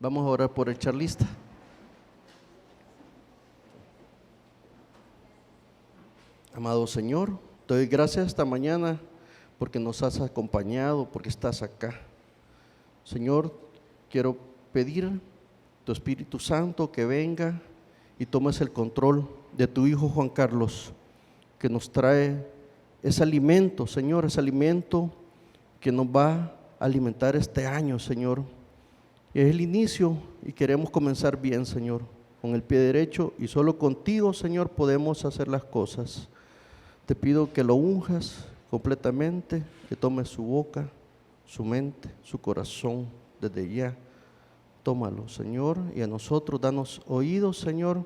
Vamos a orar por el charlista. Amado Señor, te doy gracias esta mañana porque nos has acompañado, porque estás acá. Señor, quiero pedir tu Espíritu Santo que venga y tomes el control de tu Hijo Juan Carlos, que nos trae ese alimento, Señor, ese alimento que nos va a alimentar este año, Señor. Es el inicio y queremos comenzar bien, Señor, con el pie derecho, y solo contigo, Señor, podemos hacer las cosas. Te pido que lo unjas completamente, que tomes su boca, su mente, su corazón desde ya. Tómalo, Señor, y a nosotros danos oídos, Señor,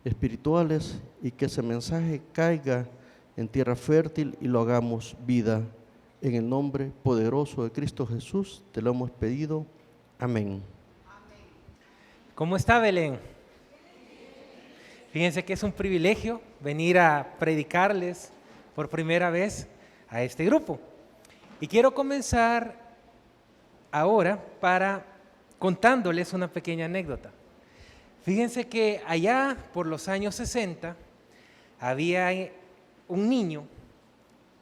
espirituales, y que ese mensaje caiga en tierra fértil y lo hagamos vida. En el nombre poderoso de Cristo Jesús te lo hemos pedido. Amén. ¿Cómo está, Belén? Fíjense que es un privilegio venir a predicarles por primera vez a este grupo. Y quiero comenzar ahora contándoles una pequeña anécdota. Fíjense que allá por los años 60 había un niño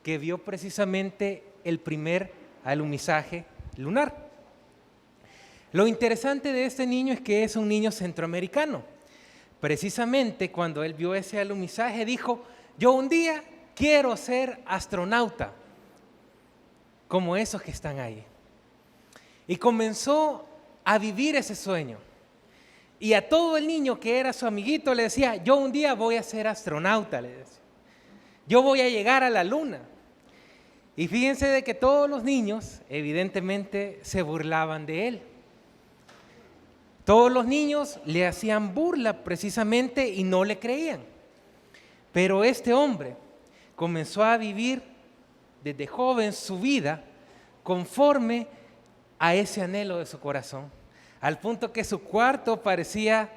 que vio precisamente el primer alunizaje lunar. Lo interesante de este niño es que es un niño centroamericano. Precisamente cuando él vio ese alunizaje dijo: yo un día quiero ser astronauta, como esos que están ahí. Y comenzó a vivir ese sueño. Y a todo el niño que era su amiguito le decía: yo un día voy a ser astronauta, le decía. Yo voy a llegar a la luna. Y fíjense de que todos los niños evidentemente se burlaban de él. Todos los niños le hacían burla precisamente y no le creían. Pero este hombre comenzó a vivir desde joven su vida conforme a ese anhelo de su corazón, al punto que su cuarto parecía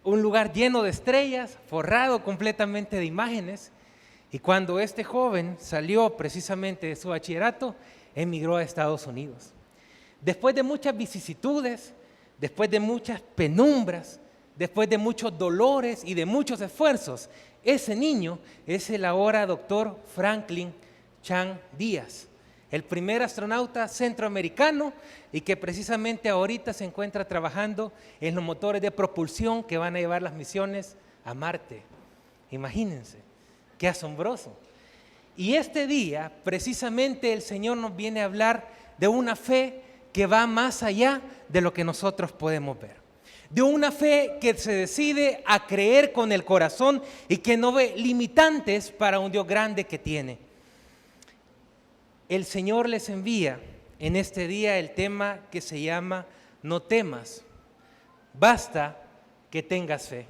un lugar lleno de estrellas, forrado completamente de imágenes. Y cuando este joven salió precisamente de su bachillerato, emigró a Estados Unidos. Después de muchas vicisitudes, después de muchas penumbras, después de muchos dolores y de muchos esfuerzos, ese niño es el ahora doctor Franklin Chan Díaz, el primer astronauta centroamericano y que precisamente ahorita se encuentra trabajando en los motores de propulsión que van a llevar las misiones a Marte. Imagínense, qué asombroso. Y este día, precisamente el Señor nos viene a hablar de una fe que va más allá de lo que nosotros podemos ver. De una fe que se decide a creer con el corazón y que no ve limitantes para un Dios grande que tiene. El Señor les envía en este día el tema que se llama No temas, basta que tengas fe.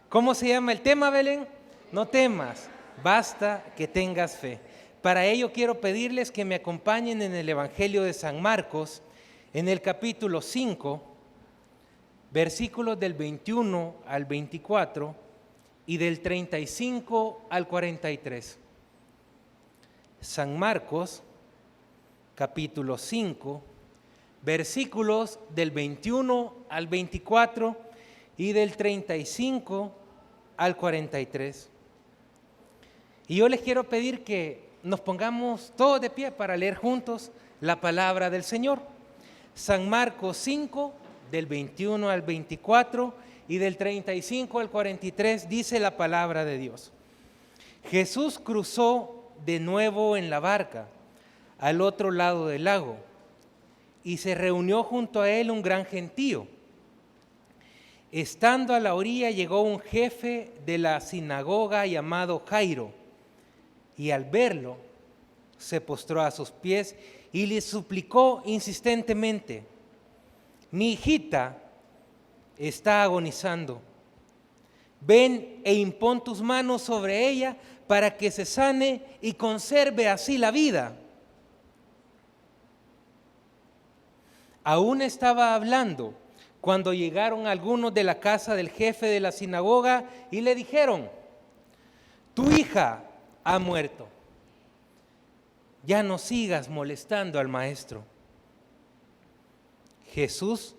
¿Cómo se llama el tema, Belén? No temas, basta que tengas fe. Para ello quiero pedirles que me acompañen en el Evangelio de San Marcos, en el capítulo 5, versículos del 21 al 24 y del 35 al 43. San Marcos, capítulo 5, versículos del 21 al 24 y del 35 al 43. Y yo les quiero pedir que nos pongamos todos de pie para leer juntos la palabra del Señor. San Marcos 5, del 21 al 24 y del 35 al 43, dice la palabra de Dios. Jesús cruzó de nuevo en la barca al otro lado del lago y se reunió junto a él un gran gentío. Estando a la orilla llegó un jefe de la sinagoga llamado Jairo y al verlo se postró a sus pies y le suplicó insistentemente: mi hijita está agonizando. Ven e impón tus manos sobre ella para que se sane y conserve así la vida. Aún estaba hablando cuando llegaron algunos de la casa del jefe de la sinagoga y le dijeron: tu hija ha muerto. Ya no sigas molestando al maestro. Jesús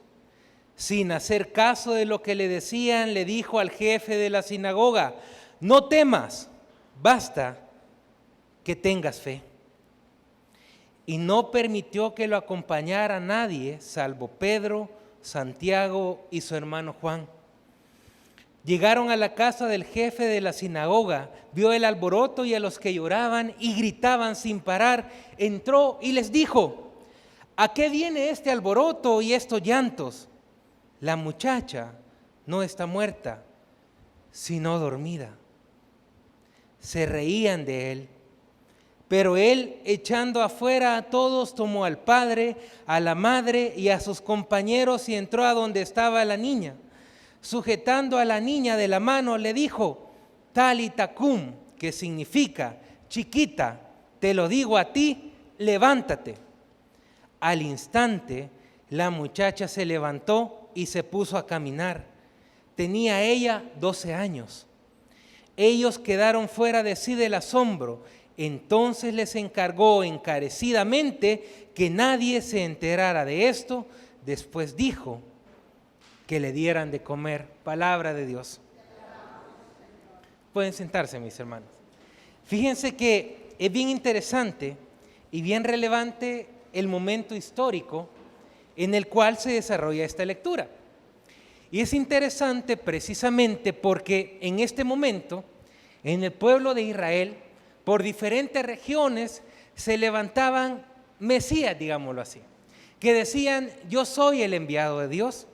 Sin hacer caso de lo que le decían, le dijo al jefe de la sinagoga: no temas, basta que tengas fe. Y no permitió que lo acompañara nadie, salvo Pedro, Santiago y su hermano Juan. Llegaron a la casa del jefe de la sinagoga, vio el alboroto y a los que lloraban y gritaban sin parar. Entró y les dijo: ¿a qué viene este alboroto y estos llantos? La muchacha no está muerta, sino dormida. Se reían de él. Pero él, echando afuera a todos, tomó al padre, a la madre y a sus compañeros y entró a donde estaba la niña. Sujetando a la niña de la mano, le dijo: Talita cum, que significa: chiquita, te lo digo a ti, levántate. Al instante, la muchacha se levantó y se puso a caminar. Tenía ella 12 años. Ellos quedaron fuera de sí del asombro. Entonces les encargó encarecidamente que nadie se enterara de esto. Después dijo que le dieran de comer. Palabra de Dios. Pueden sentarse, mis hermanos. Fíjense que es bien interesante y bien relevante el momento histórico en el cual se desarrolla esta lectura. Y es interesante precisamente porque en este momento, en el pueblo de Israel, por diferentes regiones se levantaban mesías, digámoslo así, que decían: yo soy el enviado de Dios,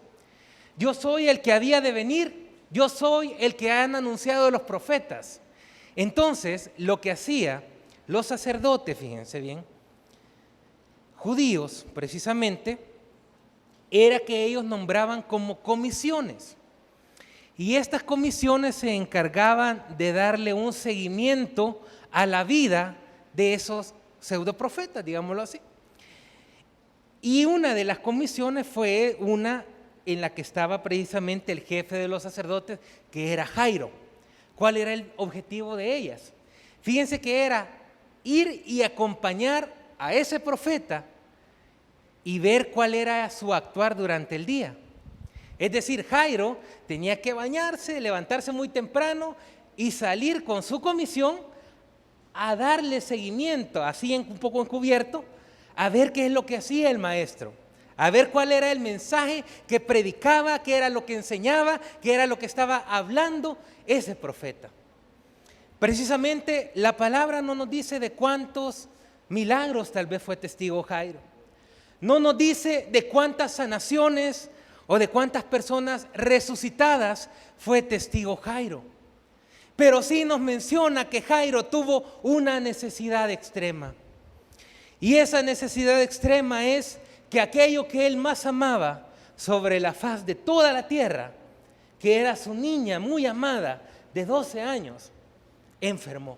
yo soy el que había de venir, yo soy el que han anunciado los profetas. Entonces, lo que hacía los sacerdotes, fíjense bien, judíos precisamente, era que ellos nombraban como comisiones. Y estas comisiones se encargaban de darle un seguimiento a la vida de esos pseudoprofetas, digámoslo así. Y una de las comisiones fue una en la que estaba precisamente el jefe de los sacerdotes, que era Jairo. ¿Cuál era el objetivo de ellas? Fíjense que era ir y acompañar a ese profeta y ver cuál era su actuar durante el día. Es decir, Jairo tenía que bañarse, levantarse muy temprano y salir con su comisión a darle seguimiento, así un poco encubierto, a ver qué es lo que hacía el maestro, a ver cuál era el mensaje que predicaba, qué era lo que enseñaba, qué era lo que estaba hablando ese profeta. Precisamente la palabra no nos dice de cuántos milagros tal vez fue testigo Jairo. No nos dice de cuántas sanaciones o de cuántas personas resucitadas fue testigo Jairo. Pero sí nos menciona que Jairo tuvo una necesidad extrema. Y esa necesidad extrema es que aquello que él más amaba sobre la faz de toda la tierra, que era su niña muy amada de 12 años, enfermó.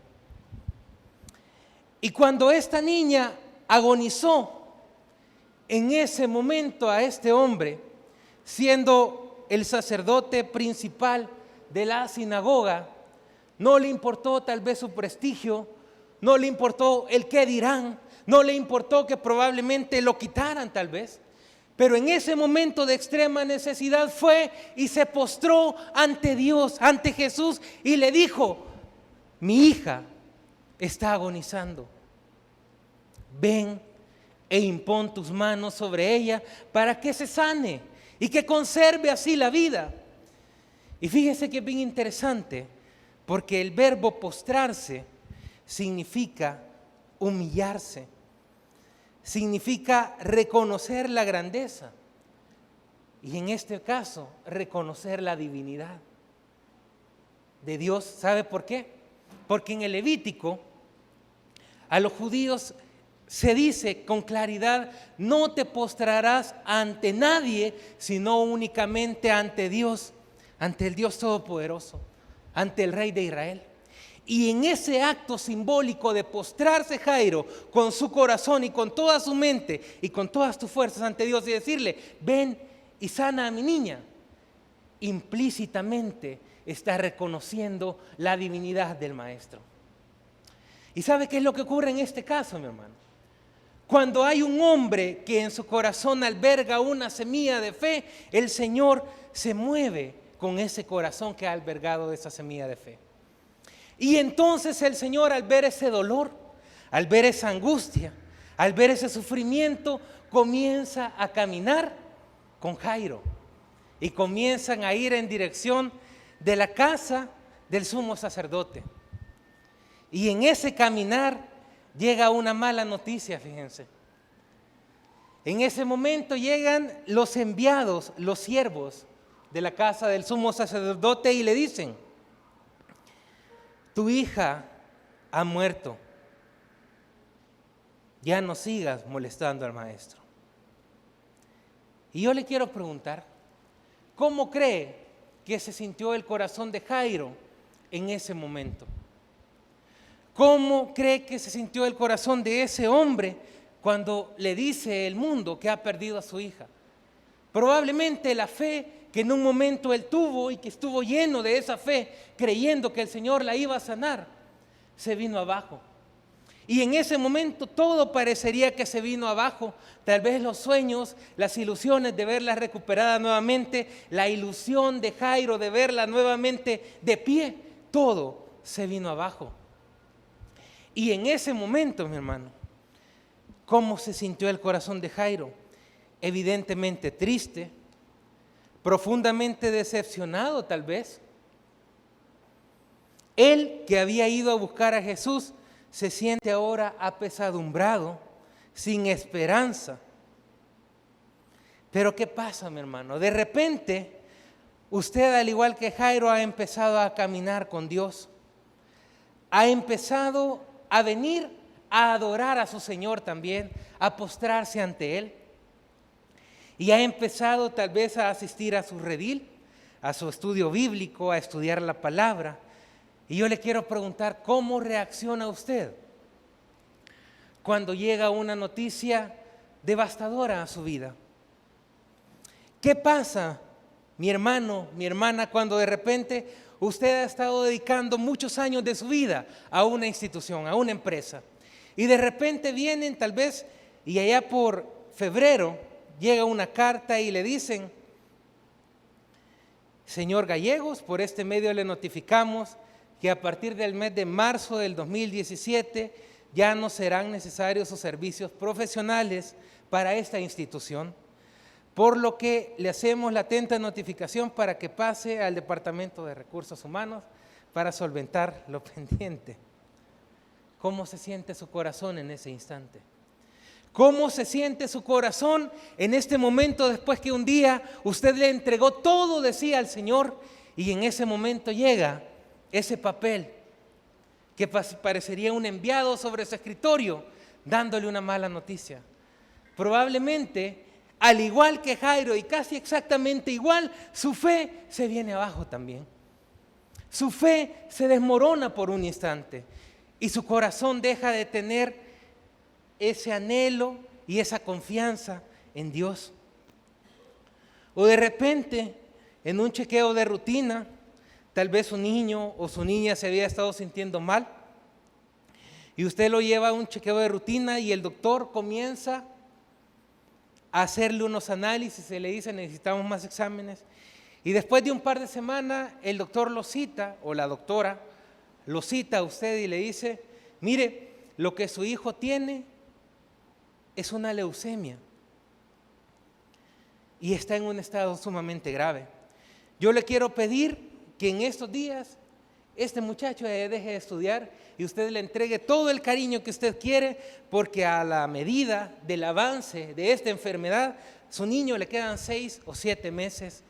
Y cuando esta niña agonizó, en ese momento a este hombre, siendo el sacerdote principal de la sinagoga, no le importó tal vez su prestigio, no le importó el qué dirán, no le importó que probablemente lo quitaran tal vez, pero en ese momento de extrema necesidad fue y se postró ante Dios, ante Jesús, y le dijo: mi hija está agonizando, ven e impón tus manos sobre ella para que se sane y que conserve así la vida. Y fíjese que es bien interesante, porque el verbo postrarse significa humillarse, significa reconocer la grandeza y en este caso reconocer la divinidad de Dios. ¿Sabe por qué? Porque en el Levítico a los judíos se dice con claridad: no te postrarás ante nadie, sino únicamente ante Dios, ante el Dios Todopoderoso, ante el Rey de Israel. Y en ese acto simbólico de postrarse Jairo con su corazón y con toda su mente y con todas tus fuerzas ante Dios y decirle: ven y sana a mi niña, implícitamente está reconociendo la divinidad del Maestro. ¿Y sabe qué es lo que ocurre en este caso, mi hermano? Cuando hay un hombre que en su corazón alberga una semilla de fe, el Señor se mueve con ese corazón que ha albergado esa semilla de fe. Y entonces el Señor, al ver ese dolor, al ver esa angustia, al ver ese sufrimiento, comienza a caminar con Jairo y comienzan a ir en dirección de la casa del sumo sacerdote. Y en ese caminar llega una mala noticia, fíjense. En ese momento llegan los enviados, los siervos de la casa del sumo sacerdote y le dicen: tu hija ha muerto, ya no sigas molestando al maestro. Y yo le quiero preguntar, ¿cómo cree que se sintió el corazón de Jairo en ese momento? ¿Cómo cree que se sintió el corazón de ese hombre cuando le dice el mundo que ha perdido a su hija? Probablemente la fe que en un momento él tuvo y que estuvo lleno de esa fe, creyendo que el Señor la iba a sanar, se vino abajo. Y en ese momento todo parecería que se vino abajo. Tal vez los sueños, las ilusiones de verla recuperada nuevamente, la ilusión de Jairo de verla nuevamente de pie, todo se vino abajo. Y en ese momento, mi hermano, ¿cómo se sintió el corazón de Jairo? Evidentemente triste, profundamente decepcionado tal vez. Él que había ido a buscar a Jesús se siente ahora apesadumbrado, sin esperanza. Pero ¿qué pasa, mi hermano? De repente, usted, al igual que Jairo, ha empezado a caminar con Dios. Ha empezado a venir a adorar a su Señor también, a postrarse ante Él. Y ha empezado tal vez a asistir a su redil, a su estudio bíblico, a estudiar la palabra. Y yo le quiero preguntar, ¿cómo reacciona usted cuando llega una noticia devastadora a su vida? ¿Qué pasa, mi hermano, mi hermana, cuando de repente usted ha estado dedicando muchos años de su vida a una institución, a una empresa? Y de repente vienen tal vez, y allá por febrero llega una carta y le dicen: señor Gallegos, por este medio le notificamos que a partir del mes de marzo del 2017 ya no serán necesarios sus servicios profesionales para esta institución, por lo que le hacemos la atenta notificación para que pase al Departamento de Recursos Humanos para solventar lo pendiente. ¿Cómo se siente su corazón en ese instante? ¿Cómo se siente su corazón en este momento después que un día usted le entregó todo de sí al Señor y en ese momento llega ese papel que parecería un enviado sobre su escritorio dándole una mala noticia? Probablemente, al igual que Jairo y casi exactamente igual, su fe se viene abajo también. Su fe se desmorona por un instante y su corazón deja de tener ese anhelo y esa confianza en Dios. O de repente, en un chequeo de rutina, tal vez su niño o su niña se había estado sintiendo mal y usted lo lleva a un chequeo de rutina y el doctor comienza a hacerle unos análisis y le dice: necesitamos más exámenes. Y después de un par de semanas el doctor lo cita, o la doctora lo cita a usted y le dice: mire, lo que su hijo tiene es una leucemia y está en un estado sumamente grave. Yo le quiero pedir que en estos días este muchacho deje de estudiar y usted le entregue todo el cariño que usted quiere, porque a la medida del avance de esta enfermedad, su niño le quedan 6 o 7 meses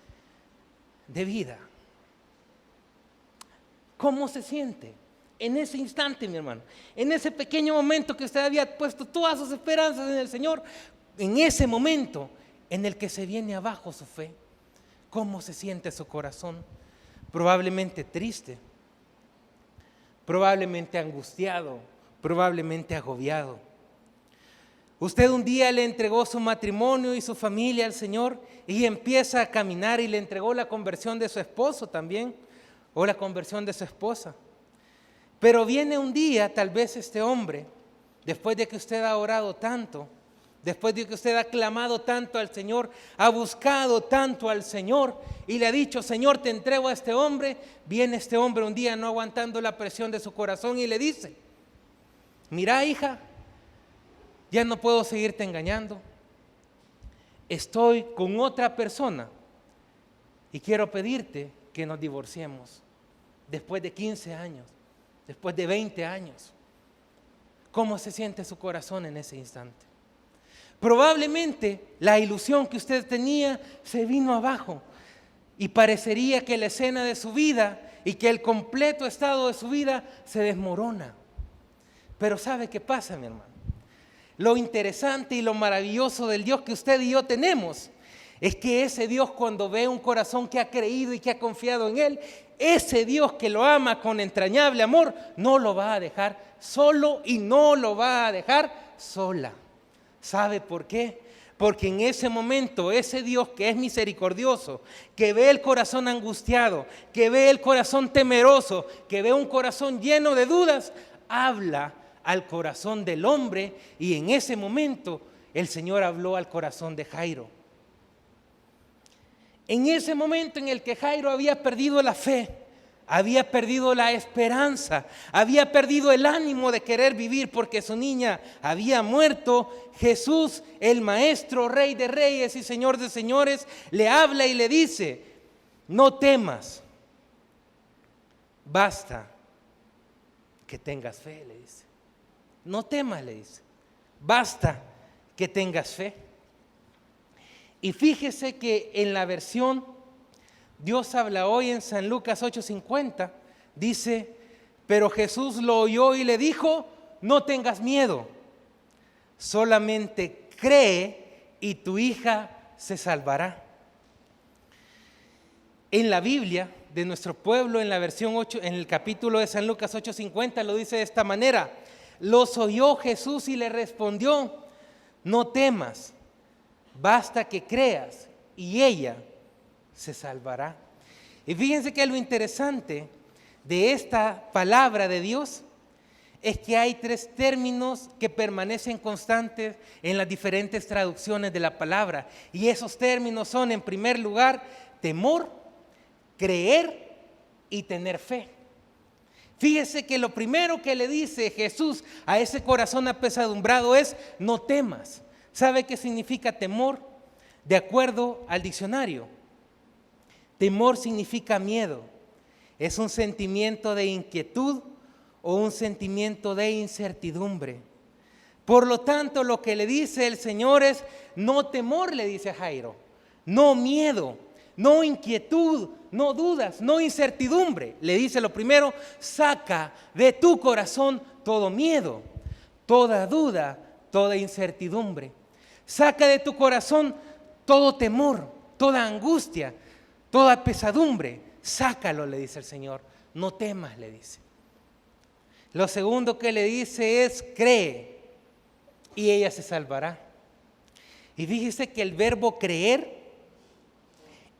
de vida. ¿Cómo se siente en ese instante, mi hermano? En ese pequeño momento que usted había puesto todas sus esperanzas en el Señor, en ese momento en el que se viene abajo su fe, ¿cómo se siente su corazón? Probablemente triste, probablemente angustiado, probablemente agobiado. Usted un día le entregó su matrimonio y su familia al Señor y empieza a caminar, y le entregó la conversión de su esposo también, o la conversión de su esposa. Pero viene un día, tal vez este hombre después de que usted ha orado tanto, después de que usted ha clamado tanto al Señor, ha buscado tanto al Señor y le ha dicho, Señor, te entrego a este hombre, viene este hombre un día no aguantando la presión de su corazón y le dice, mira, hija, ya no puedo seguirte engañando, estoy con otra persona y quiero pedirte que nos divorciemos después de 15 años, después de 20 años. ¿Cómo se siente su corazón en ese instante? Probablemente la ilusión que usted tenía se vino abajo y parecería que la escena de su vida y que el completo estado de su vida se desmorona. Pero ¿sabe qué pasa, mi hermano? Lo interesante y lo maravilloso del Dios que usted y yo tenemos es que ese Dios, cuando ve un corazón que ha creído y que ha confiado en Él, ese Dios que lo ama con entrañable amor, no lo va a dejar solo y no lo va a dejar sola. ¿Sabe por qué? Porque en ese momento ese Dios que es misericordioso, que ve el corazón angustiado, que ve el corazón temeroso, que ve un corazón lleno de dudas, habla al corazón del hombre, y en ese momento el Señor habló al corazón de Jairo. En ese momento en el que Jairo había perdido la fe, había perdido la esperanza, había perdido el ánimo de querer vivir porque su niña había muerto, Jesús, el Maestro, Rey de Reyes y Señor de Señores, le habla y le dice, no temas, basta que tengas fe, le dice. No temas, le dice, basta que tengas fe. Y fíjese que en la versión Dios habla hoy en San Lucas 8:50, dice, pero Jesús lo oyó y le dijo, no tengas miedo, solamente cree y tu hija se salvará. En la Biblia de nuestro pueblo, en la versión 8, en el capítulo de San Lucas 8:50, lo dice de esta manera, los oyó Jesús y le respondió, no temas, basta que creas y ella se salvará. Y fíjense que lo interesante de esta palabra de Dios es que hay 3 términos que permanecen constantes en las diferentes traducciones de la palabra. Y esos términos son, en primer lugar, temor, creer y tener fe. Fíjese que lo primero que le dice Jesús a ese corazón apesadumbrado es, no temas. ¿Sabe qué significa temor? De acuerdo al diccionario, temor significa miedo. Es un sentimiento de inquietud o un sentimiento de incertidumbre. Por lo tanto, lo que le dice el Señor es, no temor, le dice a Jairo, no miedo, no inquietud, no dudas, no incertidumbre. Le dice lo primero, saca de tu corazón todo miedo, toda duda, toda incertidumbre. Saca de tu corazón todo temor, toda angustia, toda pesadumbre. Sácalo, le dice el Señor. No temas, le dice. Lo segundo que le dice es, cree y ella se salvará. Y fíjese que el verbo creer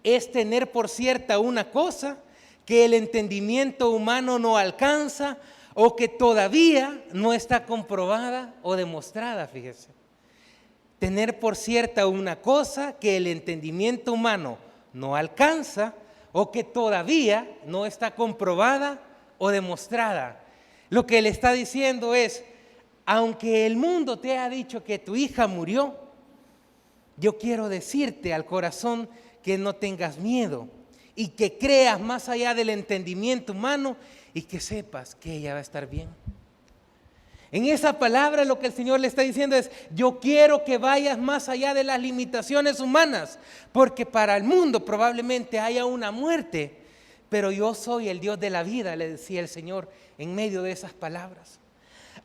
es tener por cierta una cosa que el entendimiento humano no alcanza o que todavía no está comprobada o demostrada, fíjese. Tener por cierta una cosa que el entendimiento humano no alcanza o que todavía no está comprobada o demostrada. Lo que le está diciendo es, aunque el mundo te ha dicho que tu hija murió, yo quiero decirte al corazón que no tengas miedo y que creas más allá del entendimiento humano y que sepas que ella va a estar bien. En esa palabra lo que el Señor le está diciendo es, yo quiero que vayas más allá de las limitaciones humanas, porque para el mundo probablemente haya una muerte, pero yo soy el Dios de la vida, le decía el Señor en medio de esas palabras.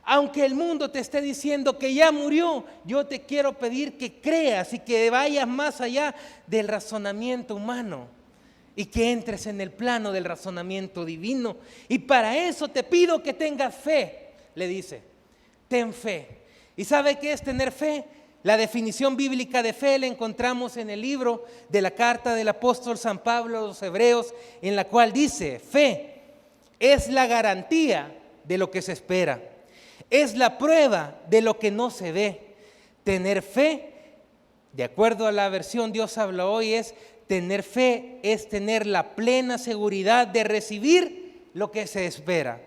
Aunque el mundo te esté diciendo que ya murió, yo te quiero pedir que creas y que vayas más allá del razonamiento humano y que entres en el plano del razonamiento divino. Y para eso te pido que tengas fe, le dice. Ten fe. ¿Y sabe qué es tener fe? La definición bíblica de fe la encontramos en el libro de la carta del apóstol San Pablo a los Hebreos, en la cual dice, fe es la garantía de lo que se espera, es la prueba de lo que no se ve. Tener fe, de acuerdo a la versión Dios habla hoy, es tener fe, es tener la plena seguridad de recibir lo que se espera.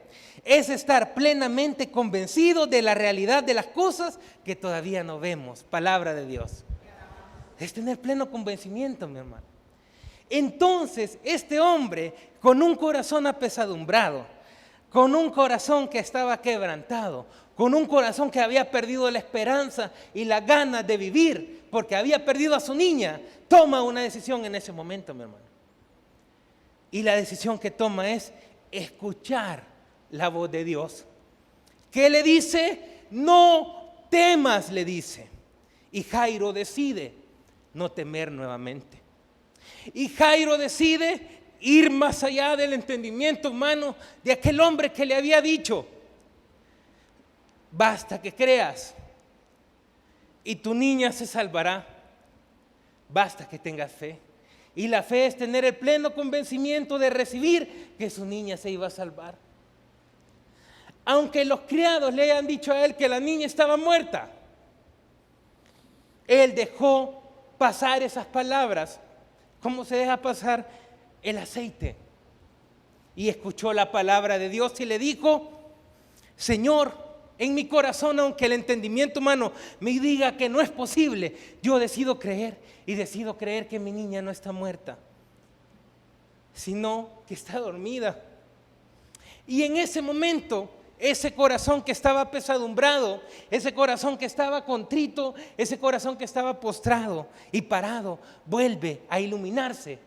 Es estar plenamente convencido de la realidad de las cosas que todavía no vemos. Palabra de Dios. Es tener pleno convencimiento, mi hermano. Entonces, este hombre, con un corazón apesadumbrado, con un corazón que estaba quebrantado, con un corazón que había perdido la esperanza y la ganas de vivir, porque había perdido a su niña, toma una decisión en ese momento, mi hermano. Y la decisión que toma es escuchar la voz de Dios. ¿Qué le dice? No temas, le dice. Y Jairo decide no temer nuevamente. Y Jairo decide ir más allá del entendimiento humano de aquel hombre que le había dicho: basta que creas y tu niña se salvará. Basta que tengas fe. Y la fe es tener el pleno convencimiento de recibir que su niña se iba a salvar. Aunque los criados le hayan dicho a él que la niña estaba muerta, él dejó pasar esas palabras, como se deja pasar el aceite. Y escuchó la palabra de Dios y le dijo: Señor, en mi corazón, aunque el entendimiento humano me diga que no es posible, yo decido creer, y decido creer que mi niña no está muerta, sino que está dormida. Y en ese momento, ese corazón que estaba apesadumbrado, ese corazón que estaba contrito, ese corazón que estaba postrado y parado, vuelve a iluminarse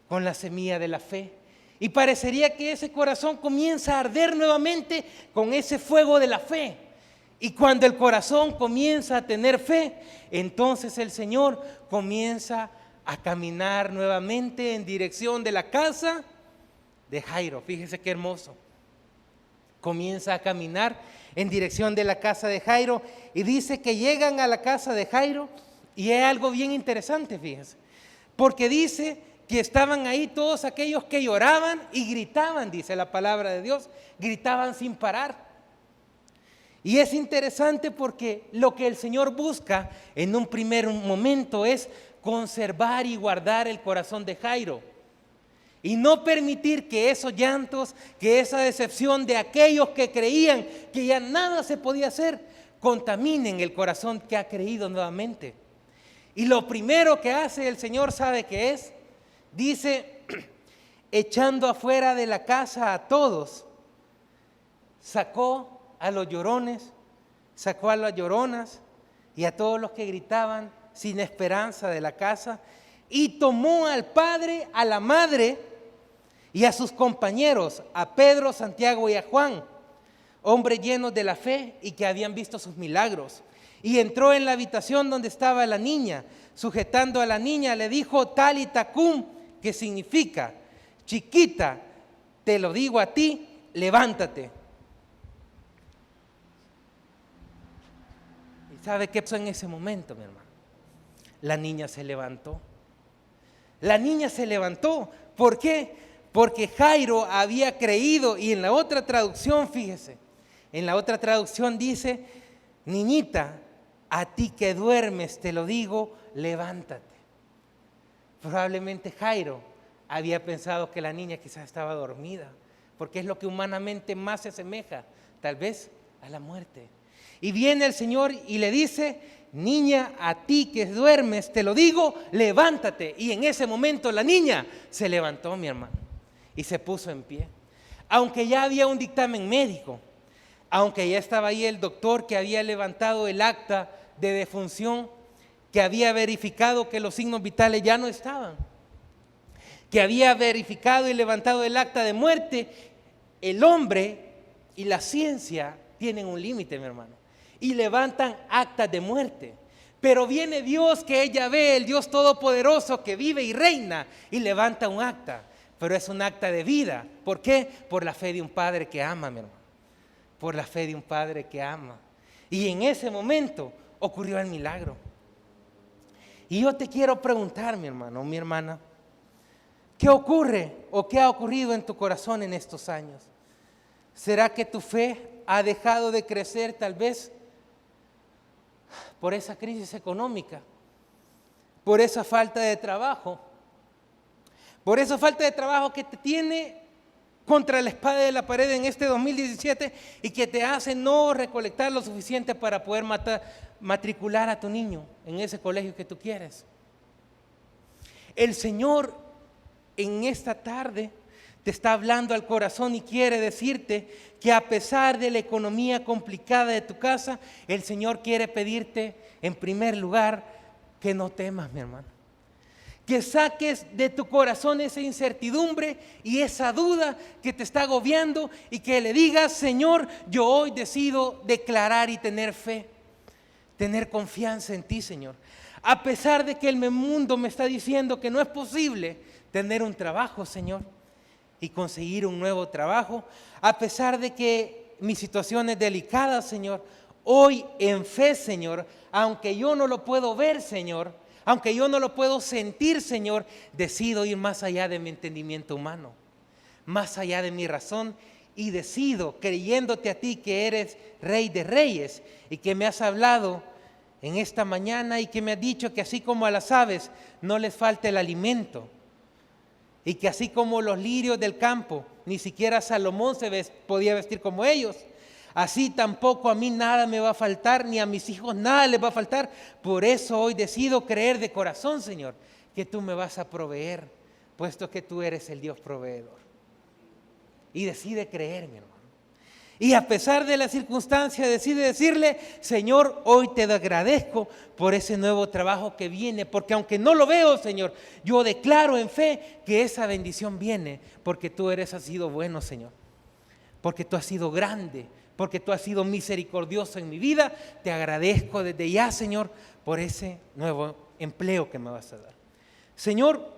con la semilla de la fe. Y parecería que ese corazón comienza a arder nuevamente con ese fuego de la fe. Y cuando el corazón comienza a tener fe, entonces el Señor comienza a caminar nuevamente en dirección de la casa de Jairo. Fíjese qué hermoso. Comienza a caminar en dirección de la casa de Jairo y dice que llegan a la casa de Jairo, y es algo bien interesante, fíjense, porque dice que estaban ahí todos aquellos que lloraban y gritaban, dice la palabra de Dios, gritaban sin parar. Y es interesante porque lo que el Señor busca en un primer momento es conservar y guardar el corazón de Jairo. Y no permitir que esos llantos, que esa decepción de aquellos que creían que ya nada se podía hacer, contaminen el corazón que ha creído nuevamente. Y lo primero que hace el Señor, ¿sabe qué es? Dice, echando afuera de la casa a todos, sacó a los llorones, sacó a las lloronas y a todos los que gritaban sin esperanza de la casa, y tomó al padre, a la madre y a sus compañeros, a Pedro, Santiago y a Juan, hombres llenos de la fe y que habían visto sus milagros. Y entró en la habitación donde estaba la niña. Sujetando a la niña, le dijo: Talita cum, que significa: chiquita, te lo digo a ti, levántate. ¿Y sabe qué pasó en ese momento, mi hermano? La niña se levantó. La niña se levantó. ¿Por qué? Porque Jairo había creído. Y en la otra traducción, fíjese, en la otra traducción dice: niñita, a ti que duermes, te lo digo, levántate. Probablemente Jairo había pensado que la niña quizás estaba dormida, porque es lo que humanamente más se asemeja, tal vez, a la muerte. Y viene el Señor y le dice: niña, a ti que duermes, te lo digo, levántate. Y en ese momento la niña se levantó, mi hermano, y se puso en pie. Aunque ya había un dictamen médico, aunque ya estaba ahí el doctor que había levantado el acta de defunción, que había verificado que los signos vitales ya no estaban, que había verificado y levantado el acta de muerte, el hombre y la ciencia tienen un límite, mi hermano, y levantan actas de muerte. Pero viene Dios, que ella ve, el Dios todopoderoso que vive y reina, y levanta un acta, pero es un acta de vida. ¿Por qué? Por la fe de un padre que ama, mi hermano, por la fe de un padre que ama. Y en ese momento ocurrió el milagro. Y yo te quiero preguntar, mi hermano, mi hermana, ¿qué ocurre o qué ha ocurrido en tu corazón en estos años? ¿Será que tu fe ha dejado de crecer tal vez por esa crisis económica, por esa falta de trabajo, que te tiene contra la espada de la pared en este 2017 y que te hace no recolectar lo suficiente para poder matricular a tu niño en ese colegio que tú quieres. El Señor en esta tarde te está hablando al corazón y quiere decirte que a pesar de la economía complicada de tu casa, el Señor quiere pedirte en primer lugar que no temas, mi hermano. Que saques de tu corazón esa incertidumbre y esa duda que te está agobiando y que le digas: Señor, yo hoy decido declarar y tener fe, tener confianza en ti, Señor. A pesar de que el mundo me está diciendo que no es posible tener un trabajo, Señor, y conseguir un nuevo trabajo, a pesar de que mi situación es delicada, Señor, hoy en fe, Señor, aunque yo no lo puedo ver, Señor, aunque yo no lo puedo sentir, Señor, decido ir más allá de mi entendimiento humano, más allá de mi razón, y decido, creyéndote a ti que eres Rey de Reyes y que me has hablado en esta mañana y que me has dicho que así como a las aves no les falta el alimento, y que así como los lirios del campo, ni siquiera Salomón podía vestir como ellos, así tampoco a mí nada me va a faltar, ni a mis hijos nada les va a faltar. Por eso hoy decido creer de corazón, Señor, que tú me vas a proveer, puesto que tú eres el Dios proveedor. Y decide creer, mi hermano. Y a pesar de la circunstancia, decide decirle: Señor, hoy te agradezco por ese nuevo trabajo que viene, porque aunque no lo veo, Señor, yo declaro en fe que esa bendición viene, porque tú has sido bueno, Señor, porque tú has sido grande, porque tú has sido misericordioso en mi vida. Te agradezco desde ya, Señor, por ese nuevo empleo que me vas a dar. Señor,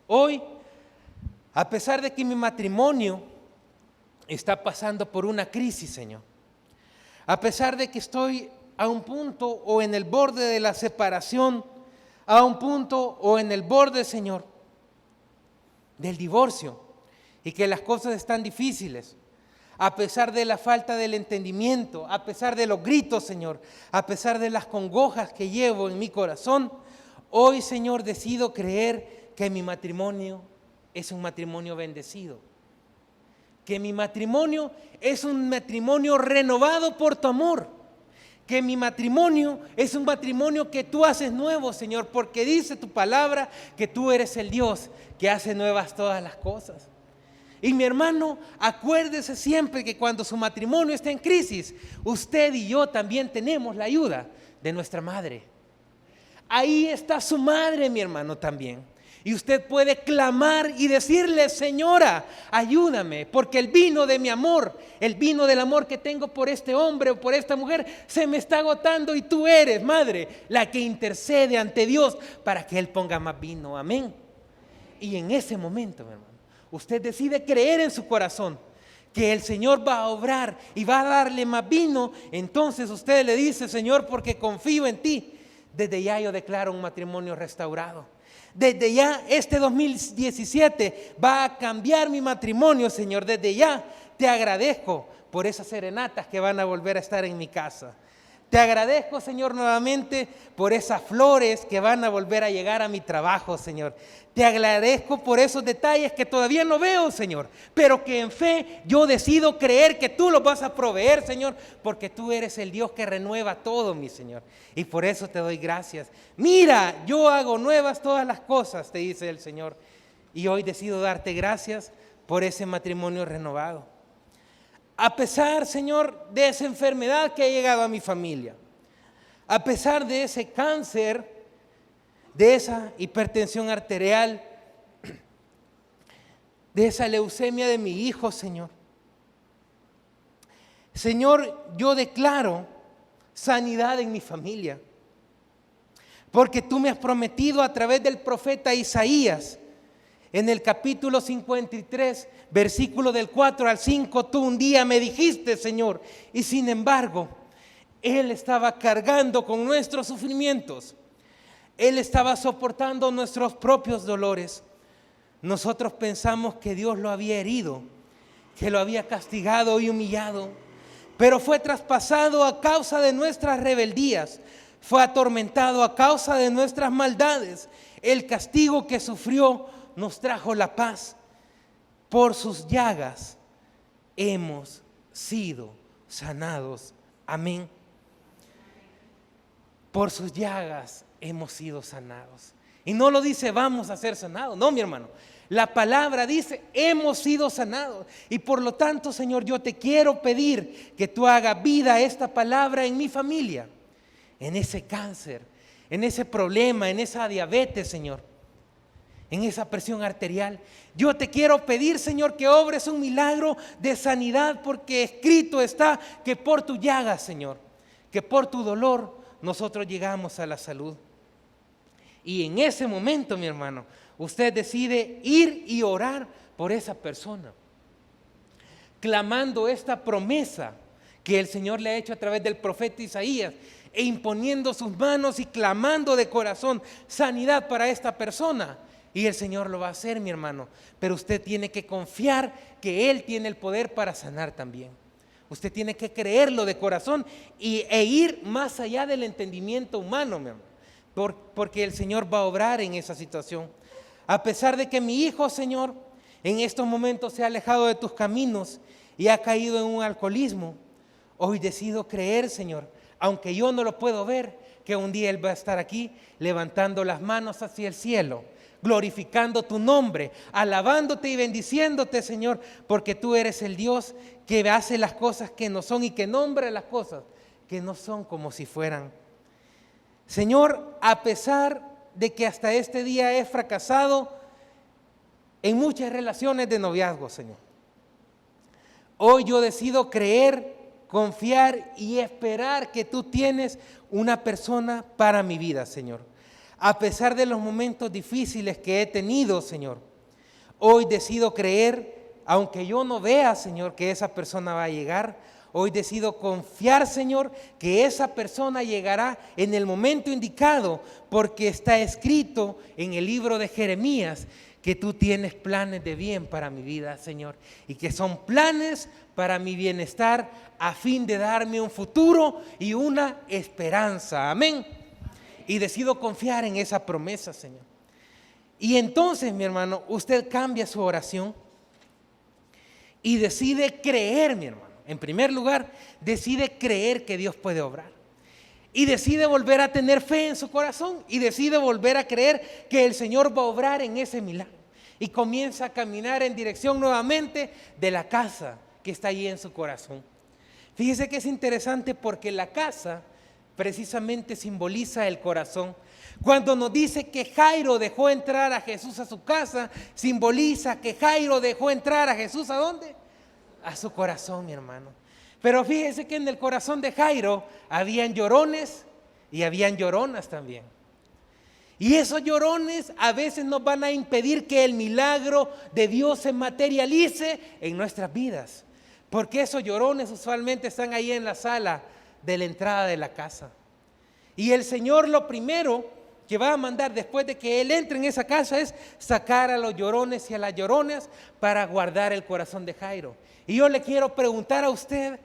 hoy, a pesar de que mi matrimonio está pasando por una crisis, Señor, a pesar de que estoy a un punto o en el borde de la separación, a un punto o en el borde, Señor, del divorcio, y que las cosas están difíciles, a pesar de la falta del entendimiento, a pesar de los gritos, Señor, a pesar de las congojas que llevo en mi corazón, hoy, Señor, decido creer que mi matrimonio es un matrimonio bendecido, que mi matrimonio es un matrimonio renovado por tu amor, que mi matrimonio es un matrimonio que tú haces nuevo, Señor, porque dice tu palabra que tú eres el Dios que hace nuevas todas las cosas. Y mi hermano, acuérdese siempre que cuando su matrimonio está en crisis, usted y yo también tenemos la ayuda de nuestra madre. Ahí está su madre, mi hermano, también. Y usted puede clamar y decirle: Señora, ayúdame, porque el vino de mi amor, el vino del amor que tengo por este hombre o por esta mujer, se me está agotando, y tú eres, madre, la que intercede ante Dios para que Él ponga más vino. Amén. Y en ese momento, mi hermano, usted decide creer en su corazón que el Señor va a obrar y va a darle más vino. Entonces usted le dice: Señor, porque confío en ti, desde ya yo declaro un matrimonio restaurado. Desde ya este 2017 va a cambiar mi matrimonio, Señor. Desde ya te agradezco por esas serenatas que van a volver a estar en mi casa. Te agradezco, Señor, nuevamente por esas flores que van a volver a llegar a mi trabajo, Señor. Te agradezco por esos detalles que todavía no veo, Señor, pero que en fe yo decido creer que tú los vas a proveer, Señor, porque tú eres el Dios que renueva todo, mi Señor. Y por eso te doy gracias. Mira, yo hago nuevas todas las cosas, te dice el Señor. Y hoy decido darte gracias por ese matrimonio renovado. A pesar, Señor, de esa enfermedad que ha llegado a mi familia, a pesar de ese cáncer, de esa hipertensión arterial, de esa leucemia de mi hijo, Señor. Señor, yo declaro sanidad en mi familia, porque tú me has prometido a través del profeta Isaías, en el capítulo 53, versículo del 4 al 5, tú un día me dijiste, Señor, y sin embargo, Él estaba cargando con nuestros sufrimientos. Él estaba soportando nuestros propios dolores. Nosotros pensamos que Dios lo había herido, que lo había castigado y humillado, pero fue traspasado a causa de nuestras rebeldías, fue atormentado a causa de nuestras maldades. El castigo que sufrió nos trajo la paz. Por sus llagas hemos sido sanados. Amén. Por sus llagas hemos sido sanados. Y no lo dice vamos a ser sanados, no, mi hermano. La palabra dice hemos sido sanados. Y por lo tanto, Señor, yo te quiero pedir que tú hagas vida a esta palabra en mi familia, en ese cáncer, en ese problema, en esa diabetes, Señor, en esa presión arterial. Yo te quiero pedir, Señor, que obres un milagro de sanidad, porque escrito está que por tu llaga, Señor, que por tu dolor nosotros llegamos a la salud. Y en ese momento, mi hermano, usted decide ir y orar por esa persona, clamando esta promesa que el Señor le ha hecho a través del profeta Isaías, e imponiendo sus manos y clamando de corazón sanidad para esta persona. Y el Señor lo va a hacer, mi hermano, pero usted tiene que confiar que Él tiene el poder para sanar también. Usted tiene que creerlo de corazón e ir más allá del entendimiento humano, mi hermano, porque el Señor va a obrar en esa situación. A pesar de que mi hijo, Señor, en estos momentos se ha alejado de tus caminos y ha caído en un alcoholismo, hoy decido creer, Señor, aunque yo no lo puedo ver, que un día Él va a estar aquí levantando las manos hacia el cielo, glorificando tu nombre, alabándote y bendiciéndote, Señor, porque tú eres el Dios que hace las cosas que no son y que nombra las cosas que no son como si fueran. Señor, a pesar de que hasta este día he fracasado en muchas relaciones de noviazgo, Señor, hoy yo decido creer, confiar y esperar que tú tienes una persona para mi vida, Señor. A pesar de los momentos difíciles que he tenido, Señor, hoy decido creer, aunque yo no vea, Señor, que esa persona va a llegar. Hoy decido confiar, Señor, que esa persona llegará en el momento indicado, porque está escrito en el libro de Jeremías que tú tienes planes de bien para mi vida, Señor, y que son planes para mi bienestar a fin de darme un futuro y una esperanza. Amén. Y decido confiar en esa promesa, Señor. Y entonces, mi hermano, usted cambia su oración y decide creer, mi hermano. En primer lugar, decide creer que Dios puede obrar. Y decide volver a tener fe en su corazón. Y decide volver a creer que el Señor va a obrar en ese milagro. Y comienza a caminar en dirección nuevamente de la casa que está ahí en su corazón. Fíjese que es interesante porque la casa precisamente simboliza el corazón. Cuando nos dice que Jairo dejó entrar a Jesús a su casa, simboliza que Jairo dejó entrar a Jesús ¿a dónde? A su corazón, mi hermano. Pero fíjese que en el corazón de Jairo habían llorones y habían lloronas también. Y esos llorones a veces nos van a impedir que el milagro de Dios se materialice en nuestras vidas. Porque esos llorones usualmente están ahí en la sala de la entrada de la casa. Y el Señor lo primero que va a mandar después de que Él entre en esa casa es sacar a los llorones y a las lloronas para guardar el corazón de Jairo. Y yo le quiero preguntar a usted,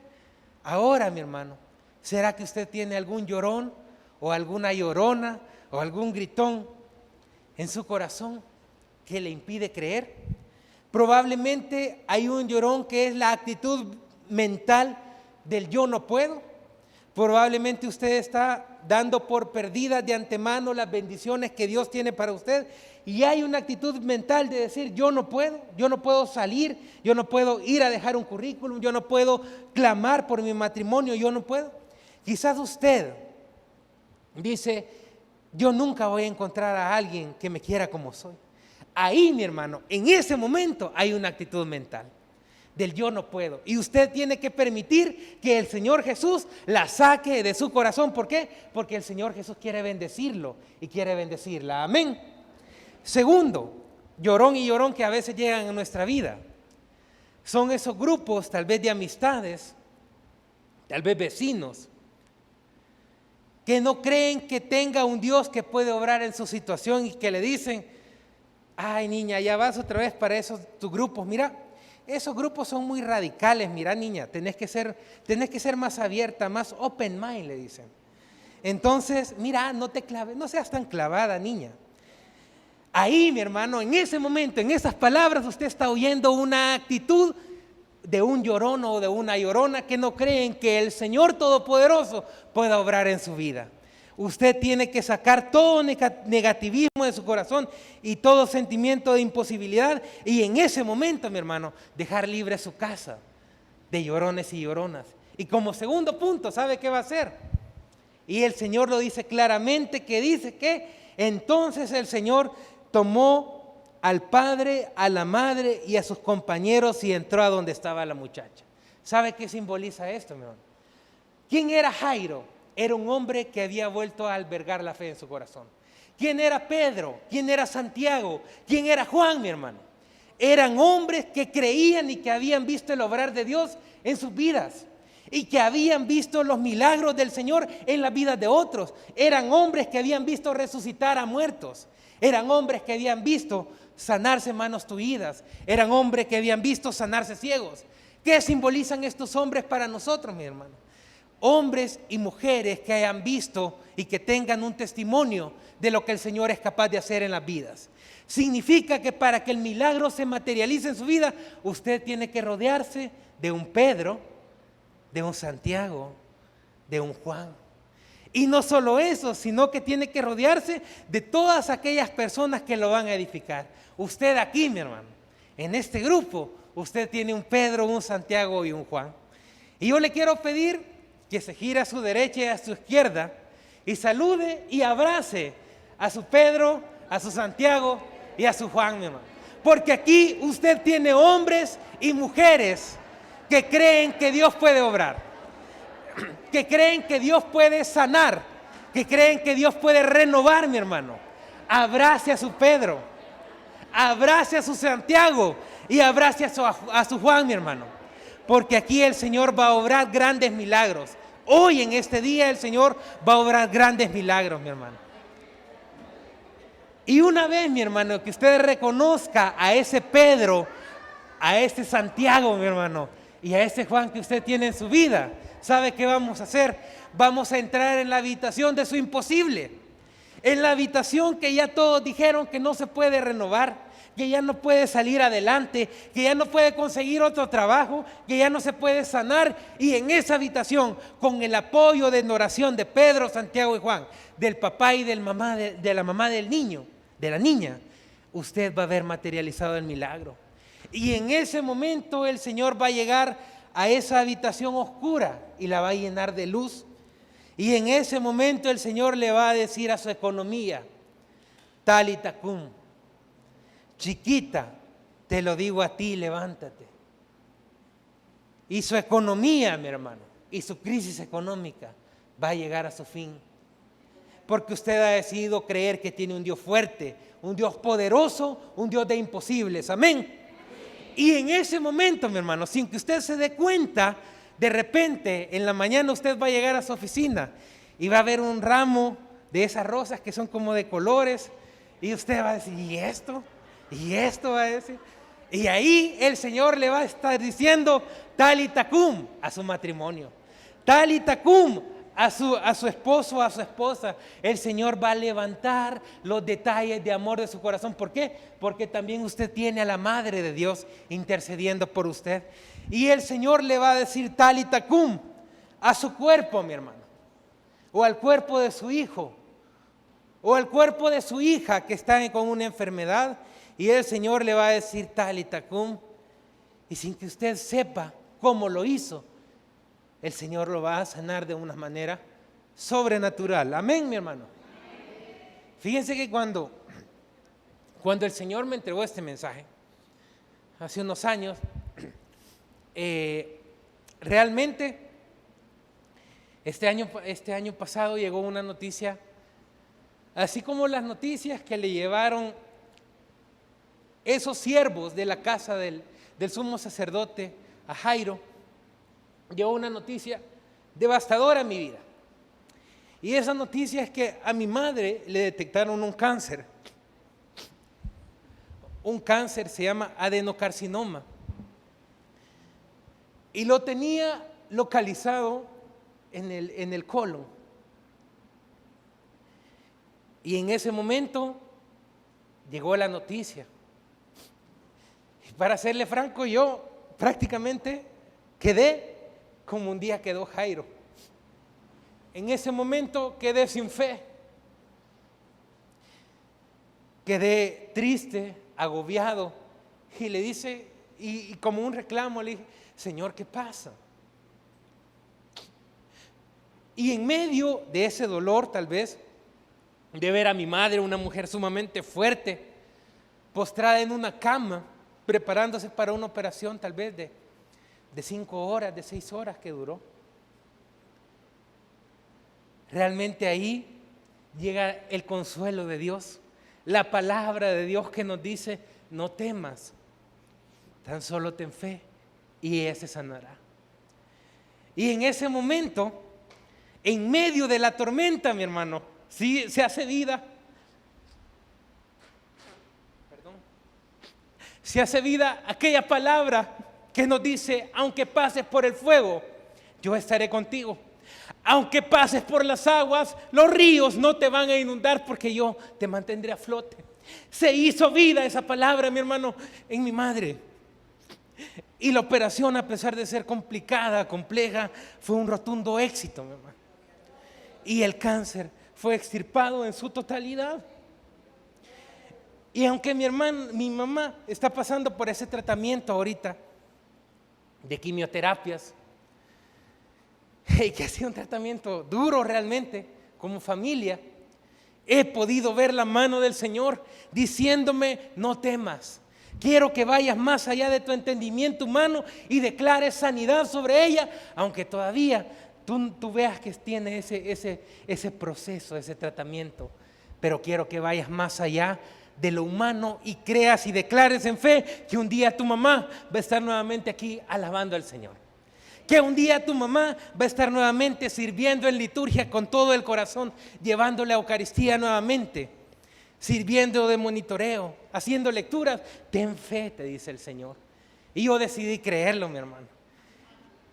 ahora mi hermano, ¿será que usted tiene algún llorón o alguna llorona o algún gritón en su corazón que le impide creer? Probablemente hay un llorón que es la actitud mental del yo no puedo. Probablemente usted está dando por perdidas de antemano las bendiciones que Dios tiene para usted. Y hay una actitud mental de decir, yo no puedo salir, yo no puedo ir a dejar un currículum, yo no puedo clamar por mi matrimonio, yo no puedo. Quizás usted dice, yo nunca voy a encontrar a alguien que me quiera como soy. Ahí, mi hermano, en ese momento hay una actitud mental del yo no puedo. Y usted tiene que permitir que el Señor Jesús la saque de su corazón. ¿Por qué? Porque el Señor Jesús quiere bendecirlo y quiere bendecirla. Amén. Segundo, llorón y llorón que a veces llegan a nuestra vida. Son esos grupos tal vez de amistades, tal vez vecinos, que no creen que tenga un Dios que puede obrar en su situación y que le dicen, ay niña, ya vas otra vez para esos tus grupos, mira, esos grupos son muy radicales. Mira, niña, tenés que ser más abierta, más open mind, le dicen. Entonces, mira, no te claves, no seas tan clavada, niña. Ahí, mi hermano, en ese momento, en esas palabras, usted está oyendo una actitud de un llorón o de una llorona que no creen que el Señor Todopoderoso pueda obrar en su vida. Usted tiene que sacar todo negativismo de su corazón y todo sentimiento de imposibilidad, y en ese momento, mi hermano, dejar libre su casa de llorones y lloronas. Y como segundo punto, ¿sabe qué va a hacer? Y el Señor lo dice claramente, que dice que entonces el Señor tomó al padre, a la madre y a sus compañeros y entró a donde estaba la muchacha. ¿Sabe qué simboliza esto, mi hermano? ¿Quién era Jairo? Era un hombre que había vuelto a albergar la fe en su corazón. ¿Quién era Pedro? ¿Quién era Santiago? ¿Quién era Juan, mi hermano? Eran hombres que creían y que habían visto el obrar de Dios en sus vidas y que habían visto los milagros del Señor en las vidas de otros. Eran hombres que habían visto resucitar a muertos. Eran hombres que habían visto sanarse manos tuidas. Eran hombres que habían visto sanarse ciegos. ¿Qué simbolizan estos hombres para nosotros, mi hermano? Hombres y mujeres que hayan visto y que tengan un testimonio de lo que el Señor es capaz de hacer en las vidas. Significa que para que el milagro se materialice en su vida, usted tiene que rodearse de un Pedro, de un Santiago, de un Juan. Y no solo eso, sino que tiene que rodearse de todas aquellas personas que lo van a edificar. Usted aquí, mi hermano, en este grupo, usted tiene un Pedro, un Santiago y un Juan. Y yo le quiero pedir que se gire a su derecha y a su izquierda y salude y abrace a su Pedro, a su Santiago y a su Juan, mi hermano. Porque aquí usted tiene hombres y mujeres que creen que Dios puede obrar, que creen que Dios puede sanar, que creen que Dios puede renovar, mi hermano. Abrace a su Pedro, abrace a su Santiago y abrace a su Juan, mi hermano. Porque aquí el Señor va a obrar grandes milagros. Hoy en este día el Señor va a obrar grandes milagros, mi hermano. Y una vez, mi hermano, que usted reconozca a ese Pedro, a ese Santiago, mi hermano, y a ese Juan que usted tiene en su vida, ¿sabe qué vamos a hacer? Vamos a entrar en la habitación de su imposible. En la habitación que ya todos dijeron que no se puede renovar, que ya no puede salir adelante, que ya no puede conseguir otro trabajo, que ya no se puede sanar. Y en esa habitación, con el apoyo de oración de Pedro, Santiago y Juan, del papá y de la mamá del niño, de la niña, usted va a ver materializado el milagro. Y en ese momento el Señor va a llegar a esa habitación oscura y la va a llenar de luz. Y en ese momento el Señor le va a decir a su economía: Talita cum, chiquita, te lo digo a ti, levántate. Y su economía, mi hermano, y su crisis económica va a llegar a su fin. Porque usted ha decidido creer que tiene un Dios fuerte, un Dios poderoso, un Dios de imposibles. Amén. Y en ese momento, mi hermano, sin que usted se dé cuenta, de repente, en la mañana usted va a llegar a su oficina y va a ver un ramo de esas rosas que son como de colores, y usted va a decir: ¿y esto? ¿Y esto? Va a decir. Y ahí el Señor le va a estar diciendo Talita cum a su matrimonio, Talita cum a su esposo, a su esposa. El Señor va a levantar los detalles de amor de su corazón. ¿Por qué? Porque también usted tiene a la Madre de Dios intercediendo por usted. Y el Señor le va a decir Talita cum a su cuerpo, mi hermano, o al cuerpo de su hijo, o al cuerpo de su hija que está con una enfermedad. Y el Señor le va a decir Talita cum, y sin que usted sepa cómo lo hizo, el Señor lo va a sanar de una manera sobrenatural. Amén, mi hermano. Fíjense que cuando el Señor me entregó este mensaje, hace unos años, realmente este año pasado llegó una noticia, así como las noticias que le llevaron esos siervos de la casa del sumo sacerdote a Jairo. Llegó una noticia devastadora en mi vida. Y esa noticia es que a mi madre le detectaron un cáncer. Un cáncer, se llama adenocarcinoma. y lo tenía localizado en el colon. Y en ese momento llegó la noticia. Y para serle franco, yo prácticamente quedé como un día quedó Jairo. En ese momento quedé sin fe. Quedé triste, agobiado. Y le dice, y como un reclamo, le dije, Señor, ¿qué pasa? Y en medio de ese dolor, tal vez, de ver a mi madre, una mujer sumamente fuerte, postrada en una cama, preparándose para una operación tal vez de 5 horas, de 6 horas que duró. Realmente ahí llega el consuelo de Dios, la palabra de Dios que nos dice, no temas, tan solo ten fe y ella se sanará. Y en ese momento, en medio de la tormenta, mi hermano, sí se hace vida. Se hace vida aquella palabra que nos dice, aunque pases por el fuego, yo estaré contigo. Aunque pases por las aguas, los ríos no te van a inundar porque yo te mantendré a flote. Se hizo vida esa palabra, mi hermano, en mi madre. Y la operación, a pesar de ser complicada, compleja, fue un rotundo éxito, mi hermano. Y el cáncer fue extirpado en su totalidad. Y aunque mi mamá está pasando por ese tratamiento ahorita de quimioterapias, y que ha sido un tratamiento duro realmente, como familia, he podido ver la mano del Señor diciéndome, no temas. Quiero que vayas más allá de tu entendimiento humano y declares sanidad sobre ella, aunque todavía tú veas que tiene ese proceso, ese tratamiento. Pero quiero que vayas más allá de lo humano y creas y declares en fe que un día tu mamá va a estar nuevamente aquí alabando al Señor. Que un día tu mamá va a estar nuevamente sirviendo en liturgia con todo el corazón, llevando la Eucaristía nuevamente, sirviendo de monitoreo, haciendo lecturas. Ten fe, te dice el Señor. Y yo decidí creerlo, mi hermano.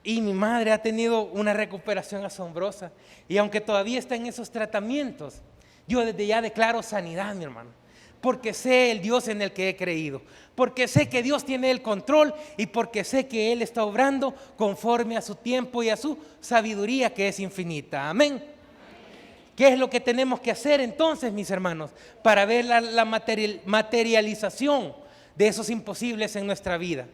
Y mi madre ha tenido una recuperación asombrosa. Y aunque todavía está en esos tratamientos, yo desde ya declaro sanidad, mi hermano. Porque sé el Dios en el que he creído. Porque sé que Dios tiene el control y porque sé que Él está obrando conforme a su tiempo y a su sabiduría que es infinita. Amén. ¿Qué es lo que tenemos que hacer entonces, mis hermanos, para ver la materialización de esos imposibles en nuestra vida?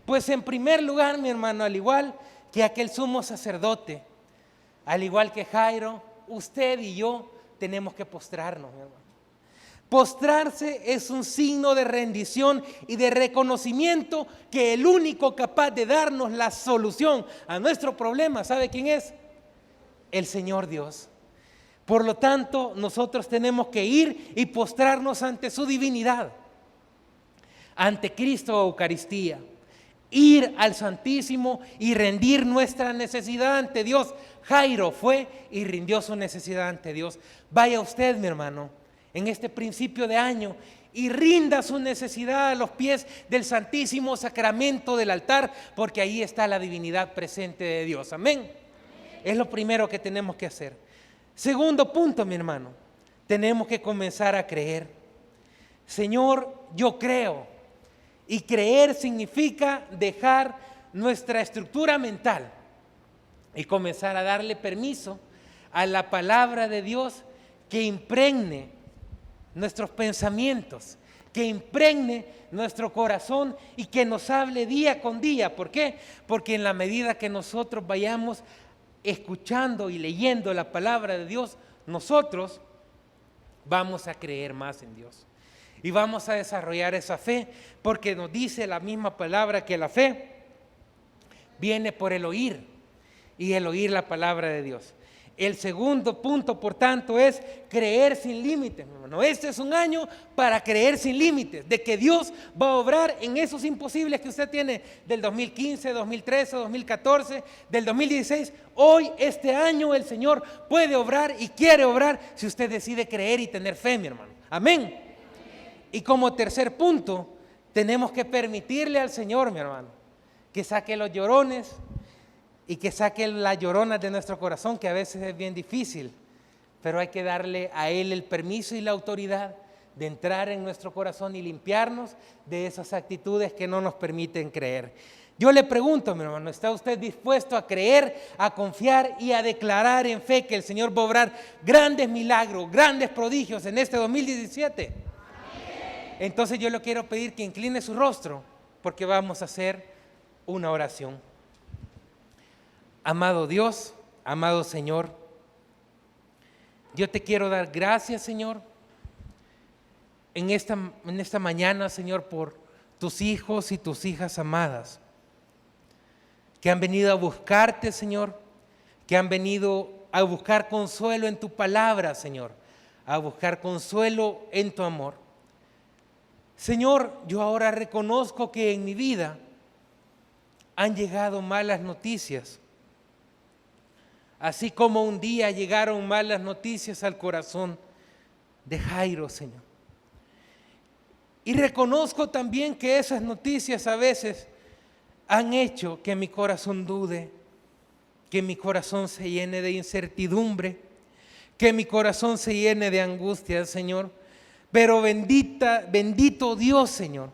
Pues en primer lugar, mi hermano, al igual que aquel sumo sacerdote, al igual que Jairo, usted y yo tenemos que postrarnos, mi hermano. Postrarse es un signo de rendición y de reconocimiento que el único capaz de darnos la solución a nuestro problema, ¿sabe quién es? El Señor Dios. Por lo tanto, nosotros tenemos que ir y postrarnos ante su divinidad, ante Cristo Eucaristía, ir al Santísimo y rendir nuestra necesidad ante Dios. Jairo fue y rindió su necesidad ante Dios. Vaya usted, mi hermano, en este principio de año y rinda su necesidad a los pies del Santísimo Sacramento del altar, porque ahí está la divinidad presente de Dios. Amén. Es lo primero que tenemos que hacer. Segundo punto, mi hermano, tenemos que comenzar a creer. Señor, yo creo. Y creer significa dejar nuestra estructura mental y comenzar a darle permiso a la palabra de Dios que impregne nuestros pensamientos, que impregne nuestro corazón y que nos hable día con día. ¿Por qué? Porque en la medida que nosotros vayamos escuchando y leyendo la palabra de Dios, nosotros vamos a creer más en Dios y vamos a desarrollar esa fe, porque nos dice la misma palabra que la fe viene por el oír y el oír la palabra de Dios. El segundo punto, por tanto, es creer sin límites, mi hermano. Este es un año para creer sin límites, de que Dios va a obrar en esos imposibles que usted tiene del 2015, 2013, 2014, del 2016. Hoy, este año, el Señor puede obrar y quiere obrar si usted decide creer y tener fe, mi hermano. Amén. Y como tercer punto, tenemos que permitirle al Señor, mi hermano, que saque los llorones y que saque las lloronas de nuestro corazón, que a veces es bien difícil, pero hay que darle a Él el permiso y la autoridad de entrar en nuestro corazón y limpiarnos de esas actitudes que no nos permiten creer. Yo le pregunto, mi hermano, ¿está usted dispuesto a creer, a confiar y a declarar en fe que el Señor va a obrar grandes milagros, grandes prodigios en este 2017? Amén. Entonces yo le quiero pedir que incline su rostro, porque vamos a hacer una oración. Amado Dios, amado Señor, yo te quiero dar gracias, Señor, en esta mañana, Señor, por tus hijos y tus hijas amadas, que han venido a buscarte, Señor, que han venido a buscar consuelo en tu palabra, Señor, a buscar consuelo en tu amor. Señor, yo ahora reconozco que en mi vida han llegado malas noticias, así como un día llegaron malas noticias al corazón de Jairo, Señor. Y reconozco también que esas noticias a veces han hecho que mi corazón dude, que mi corazón se llene de incertidumbre, que mi corazón se llene de angustia, Señor. Pero bendito Dios, Señor,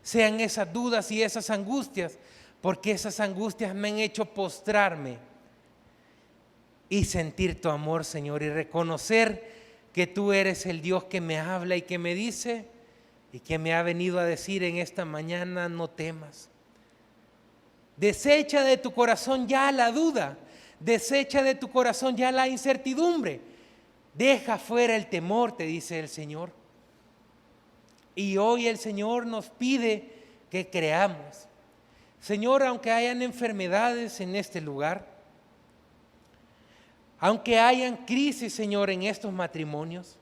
sean esas dudas y esas angustias, porque esas angustias me han hecho postrarme y sentir tu amor, Señor, y reconocer que tú eres el Dios que me habla y que me dice y que me ha venido a decir en esta mañana: no temas. Desecha de tu corazón ya la duda, desecha de tu corazón ya la incertidumbre, deja fuera el temor, te dice el Señor. Y hoy el Señor nos pide que creamos. Señor, aunque hayan enfermedades en este lugar, aunque hayan crisis, Señor, en estos matrimonios,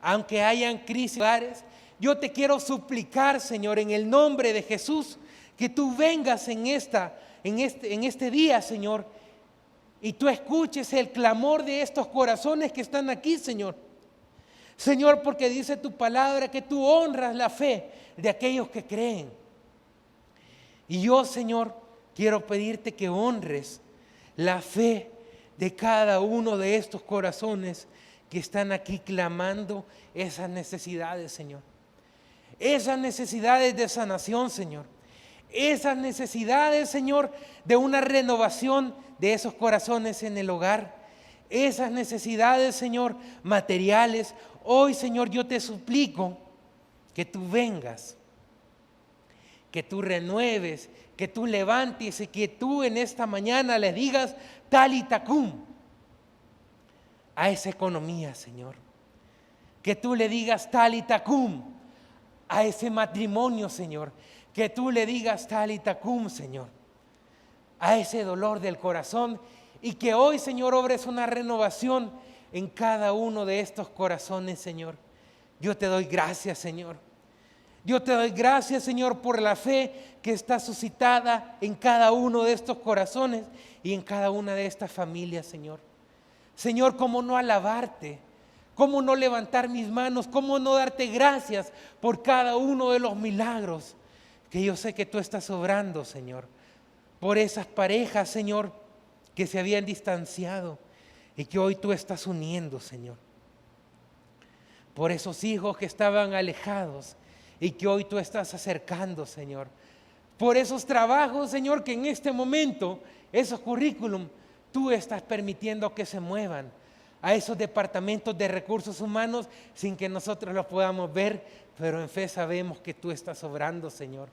aunque hayan crisis en hogares, yo te quiero suplicar, Señor, en el nombre de Jesús, que tú vengas en este día, Señor, y tú escuches el clamor de estos corazones que están aquí, Señor. Señor, porque dice tu palabra que tú honras la fe de aquellos que creen. Y yo, Señor, quiero pedirte que honres la fe de cada uno de estos corazones que están aquí clamando esas necesidades, Señor. Esas necesidades de sanación, Señor. Esas necesidades, Señor, de una renovación de esos corazones en el hogar. Esas necesidades, Señor, materiales. Hoy, Señor, yo te suplico que tú vengas, que tú renueves, que tú levantes y que tú en esta mañana le digas Talita cum a esa economía, Señor. Que tú le digas Talita cum a ese matrimonio, Señor. Que tú le digas Talita cum, Señor, a ese dolor del corazón, y que hoy, Señor, obres una renovación en cada uno de estos corazones, Señor. Yo te doy gracias, Señor. Yo te doy gracias, Señor, por la fe que está suscitada en cada uno de estos corazones y en cada una de estas familias, Señor. Señor, ¿cómo no alabarte? ¿Cómo no levantar mis manos? ¿Cómo no darte gracias por cada uno de los milagros que yo sé que tú estás obrando, Señor? Por esas parejas, Señor, que se habían distanciado y que hoy tú estás uniendo, Señor. Por esos hijos que estaban alejados y que hoy tú estás acercando, Señor. Por esos trabajos, Señor, que en este momento, esos currículum, tú estás permitiendo que se muevan a esos departamentos de recursos humanos sin que nosotros los podamos ver, pero en fe sabemos que tú estás obrando, Señor.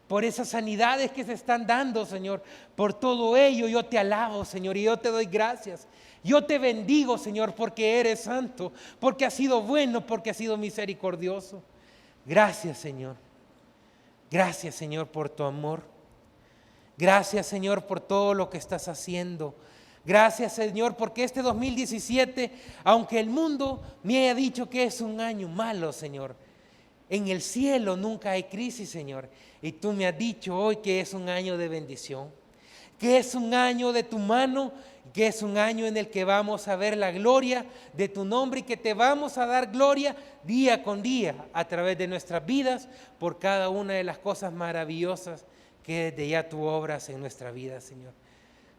Por esas sanidades que se están dando, Señor, por todo ello yo te alabo, Señor, y yo te doy gracias. Yo te bendigo, Señor, porque eres santo, porque has sido bueno, porque has sido misericordioso. Gracias, Señor. Gracias, Señor, por tu amor. Gracias, Señor, por todo lo que estás haciendo. Gracias, Señor, porque este 2017, aunque el mundo me haya dicho que es un año malo, Señor, en el cielo nunca hay crisis, Señor. Y tú me has dicho hoy que es un año de bendición, que es un año de tu mano, que es un año en el que vamos a ver la gloria de tu nombre y que te vamos a dar gloria día con día a través de nuestras vidas por cada una de las cosas maravillosas que desde ya tú obras en nuestra vida, Señor.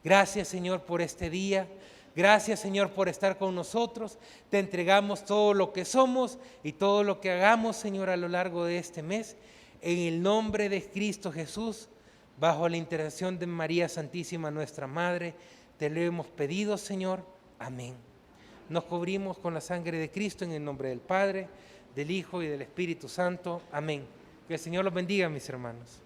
Gracias, Señor, por este día. Gracias, Señor, por estar con nosotros. Te entregamos todo lo que somos y todo lo que hagamos, Señor, a lo largo de este mes. En el nombre de Cristo Jesús, bajo la intercesión de María Santísima, nuestra Madre, te lo hemos pedido, Señor. Amén. Nos cubrimos con la sangre de Cristo en el nombre del Padre, del Hijo y del Espíritu Santo. Amén. Que el Señor los bendiga, mis hermanos.